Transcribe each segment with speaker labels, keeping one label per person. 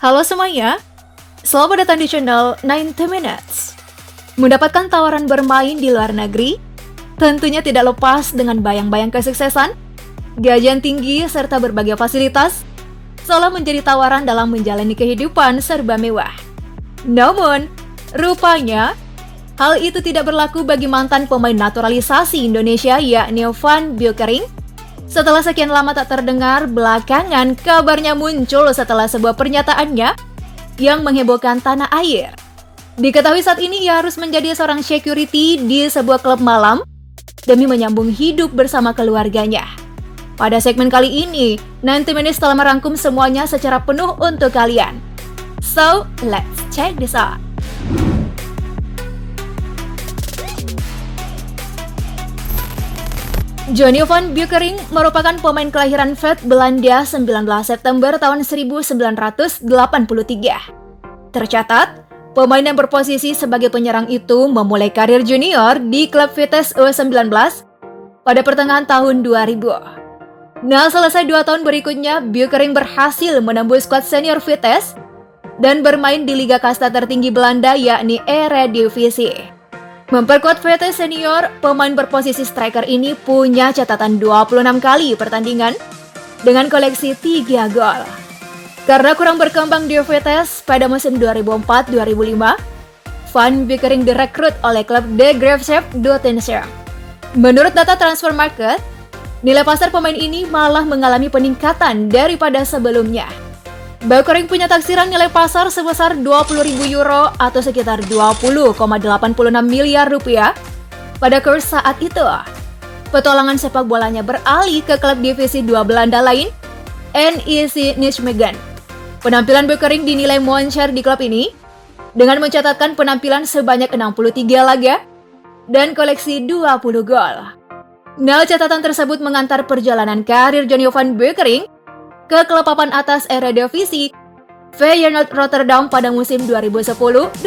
Speaker 1: Halo semuanya, selamat datang di channel 90 Minutes. Mendapatkan tawaran bermain di luar negeri, tentunya tidak lepas dengan bayang-bayang kesuksesan, gajian tinggi, serta berbagai fasilitas, seolah menjadi tawaran dalam menjalani kehidupan serba mewah. Namun, rupanya, hal itu tidak berlaku bagi mantan pemain naturalisasi Indonesia yakni Van Beukering. Setelah sekian lama tak terdengar, belakangan kabarnya muncul setelah sebuah pernyataannya yang menghebohkan tanah air. Diketahui saat ini ia harus menjadi seorang security di sebuah klub malam demi menyambung hidup bersama keluarganya. Pada segmen kali ini, 90 Minutes telah merangkum semuanya secara penuh untuk kalian. So, let's check this out. Johnny Van Beukering merupakan pemain kelahiran Vet, Belanda 19 September tahun 1983. Tercatat, pemain yang berposisi sebagai penyerang itu memulai karir junior di klub Vitesse U19 pada pertengahan tahun 2000. Nah, selesai 2 tahun berikutnya, Beukering berhasil menembus skuad senior Vitesse dan bermain di liga kasta tertinggi Belanda yakni Eredivisie. Memperkuat VT senior, pemain berposisi striker ini punya catatan 26 kali pertandingan dengan koleksi 3 gol. Karena kurang berkembang di Vitesse pada musim 2004-2005, Van Beukering direkrut oleh klub De Graafschap Doetinchem. Menurut data transfer market, nilai pasar pemain ini malah mengalami peningkatan daripada sebelumnya. Beukering punya taksiran nilai pasar sebesar 20.000 euro atau sekitar 20,86 miliar rupiah pada kurs saat itu. Petualangan sepak bolanya beralih ke klub divisi 2 Belanda lain, NEC Nijmegen. Penampilan Beukering dinilai moncer di klub ini dengan mencatatkan penampilan sebanyak 63 laga dan koleksi 20 gol. Nah, catatan tersebut mengantar perjalanan karir Johnny Van Beukering ke klub papan atas Eredivisie Feyenoord Rotterdam pada musim 2010-2011.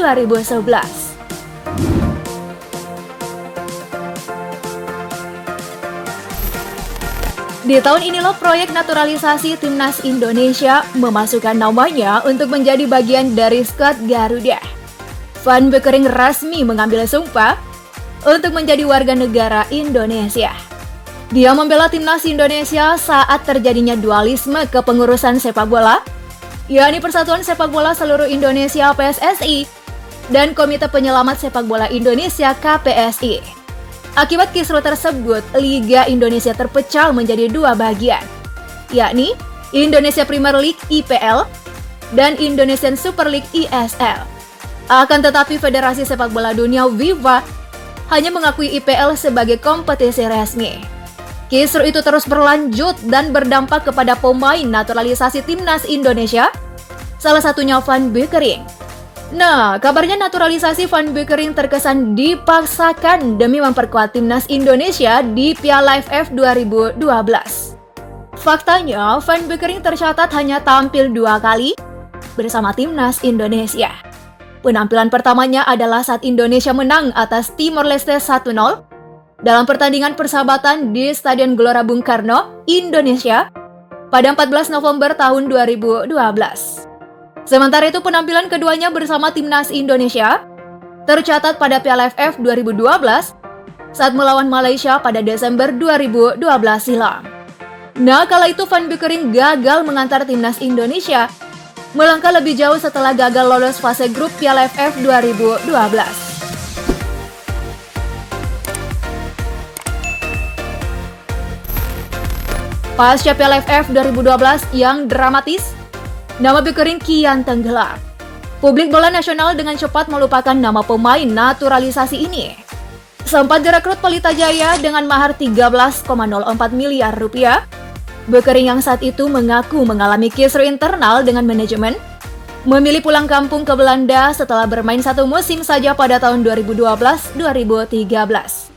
Speaker 1: Di tahun inilah proyek naturalisasi timnas Indonesia memasukkan namanya untuk menjadi bagian dari skuad Garuda. Van Beukering resmi mengambil sumpah untuk menjadi warga negara Indonesia. Dia membela timnas Indonesia saat terjadinya dualisme kepengurusan sepak bola, yakni Persatuan Sepak Bola Seluruh Indonesia (PSSI) dan Komite Penyelamat Sepak Bola Indonesia (KPSI). Akibat kisruh tersebut, Liga Indonesia terpecah menjadi 2 bagian, yakni Indonesia Premier League (IPL) dan Indonesian Super League (ISL). Akan tetapi Federasi Sepak Bola Dunia (FIFA) hanya mengakui IPL sebagai kompetisi resmi. Kisruh itu terus berlanjut dan berdampak kepada pemain naturalisasi timnas Indonesia, salah satunya Van Beukering. Nah, kabarnya naturalisasi Van Beukering terkesan dipaksakan demi memperkuat timnas Indonesia di Piala AFF 2012. Faktanya, Van Beukering tercatat hanya tampil 2 kali bersama timnas Indonesia. Penampilan pertamanya adalah saat Indonesia menang atas Timor Leste 1-0 dalam pertandingan persahabatan di Stadion Gelora Bung Karno, Indonesia, pada 14 November tahun 2012. Sementara itu penampilan keduanya bersama timnas Indonesia tercatat pada Piala AFF 2012 saat melawan Malaysia pada Desember 2012 silam. Nah, kala itu Van Beukering gagal mengantar timnas Indonesia melangkah lebih jauh setelah gagal lolos fase grup Piala AFF 2012. Pasca Piala AFF 2012 yang dramatis, nama Beukering kian tenggelam. Publik bola nasional dengan cepat melupakan nama pemain naturalisasi ini. Sempat direkrut Pelita Jaya dengan mahar 13,04 miliar rupiah, Beukering yang saat itu mengaku mengalami kisruh internal dengan manajemen, memilih pulang kampung ke Belanda setelah bermain 1 musim saja pada tahun 2012-2013.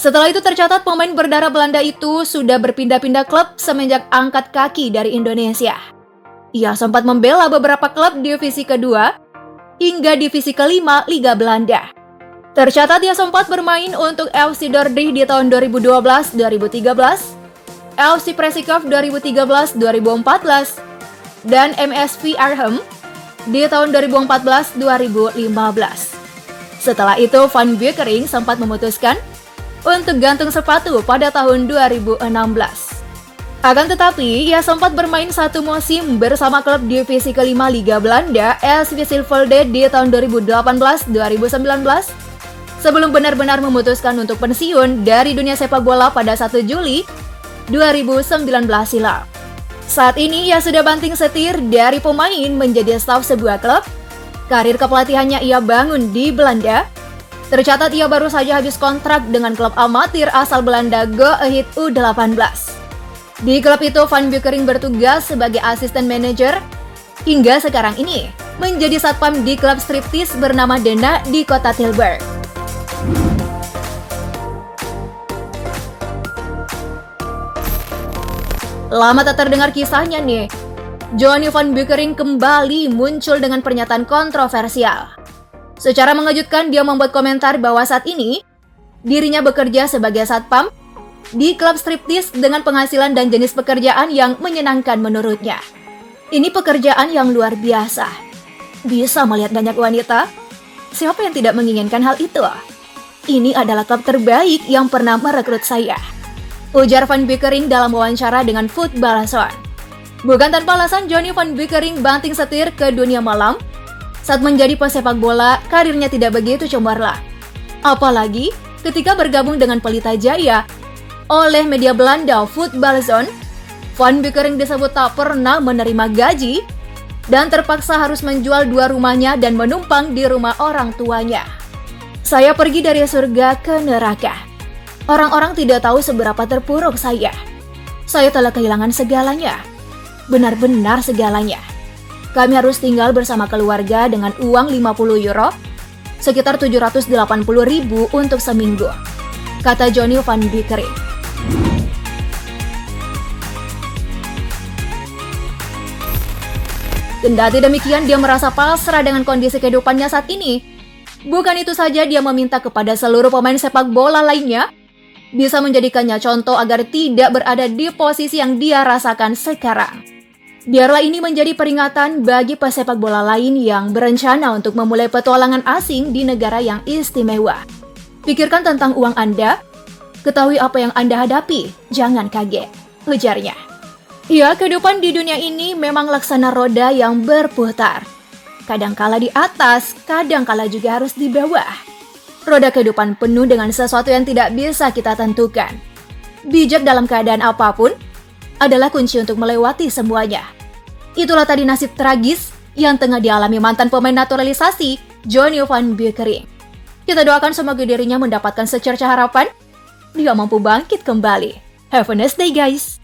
Speaker 1: Setelah itu tercatat pemain berdarah Belanda itu sudah berpindah-pindah klub semenjak angkat kaki dari Indonesia. Ia sempat membela beberapa klub divisi kedua hingga divisi kelima Liga Belanda. Tercatat ia sempat bermain untuk FC Dordrecht di tahun 2012-2013, FC Presikov 2013-2014, dan MSV Arnhem di tahun 2014-2015. Setelah itu, Van Beukering sempat memutuskan untuk gantung sepatu pada tahun 2016. Akan tetapi, ia sempat bermain satu musim bersama klub divisi kelima Liga Belanda SV Silvolde di tahun 2018-2019 sebelum benar-benar memutuskan untuk pensiun dari dunia sepak bola pada 1 Juli 2019 silam. Saat ini ia sudah banting setir dari pemain menjadi staf sebuah klub. Karir kepelatihannya ia bangun di Belanda. Tercatat ia baru saja habis kontrak dengan klub amatir asal Belanda Go Ahead U18. Di klub itu Van Beukering bertugas sebagai asisten manajer hingga sekarang ini menjadi satpam di klub striptease bernama Dena di kota Tilburg. Lama tak terdengar kisahnya nih. Johnny Van Beukering kembali muncul dengan pernyataan kontroversial. Secara mengejutkan dia membuat komentar bahwa saat ini dirinya bekerja sebagai satpam di klub striptease dengan penghasilan dan jenis pekerjaan yang menyenangkan menurutnya. Ini pekerjaan yang luar biasa. Bisa melihat banyak wanita? Siapa yang tidak menginginkan hal itu? Ini adalah klub terbaik yang pernah merekrut saya, ujar Van Beukering dalam wawancara dengan Football Zone. Bukan tanpa alasan Johnny Van Beukering banting setir ke dunia malam. Saat menjadi pesepak bola, karirnya tidak begitu cemerlang. Apalagi ketika bergabung dengan Pelita Jaya oleh media Belanda Football Zone, Van Beukering disebut tak pernah menerima gaji dan terpaksa harus menjual 2 rumahnya dan menumpang di rumah orang tuanya. Saya pergi dari surga ke neraka. Orang-orang tidak tahu seberapa terpuruk saya. Saya telah kehilangan segalanya. Benar-benar segalanya. Kami harus tinggal bersama keluarga dengan uang 50 euro, sekitar 780.000 untuk seminggu, kata Johnny Van Beukering. Kendati demikian, dia merasa pasrah dengan kondisi kehidupannya saat ini. Bukan itu saja, dia meminta kepada seluruh pemain sepak bola lainnya bisa menjadikannya contoh agar tidak berada di posisi yang dia rasakan sekarang. Biarlah ini menjadi peringatan bagi pesepak bola lain yang berencana untuk memulai petualangan asing di negara yang istimewa. Pikirkan tentang uang Anda, ketahui apa yang Anda hadapi, jangan kaget, ujarnya. Ya, kehidupan di dunia ini memang laksana roda yang berputar. Kadangkala di atas, kadangkala juga harus di bawah. Roda kehidupan penuh dengan sesuatu yang tidak bisa kita tentukan. Bijak dalam keadaan apapun adalah kunci untuk melewati semuanya. Itulah tadi nasib tragis yang tengah dialami mantan pemain naturalisasi Johnny Van Beukering. Kita doakan semoga dirinya mendapatkan secercah harapan, dia mampu bangkit kembali. Have a nice day, guys!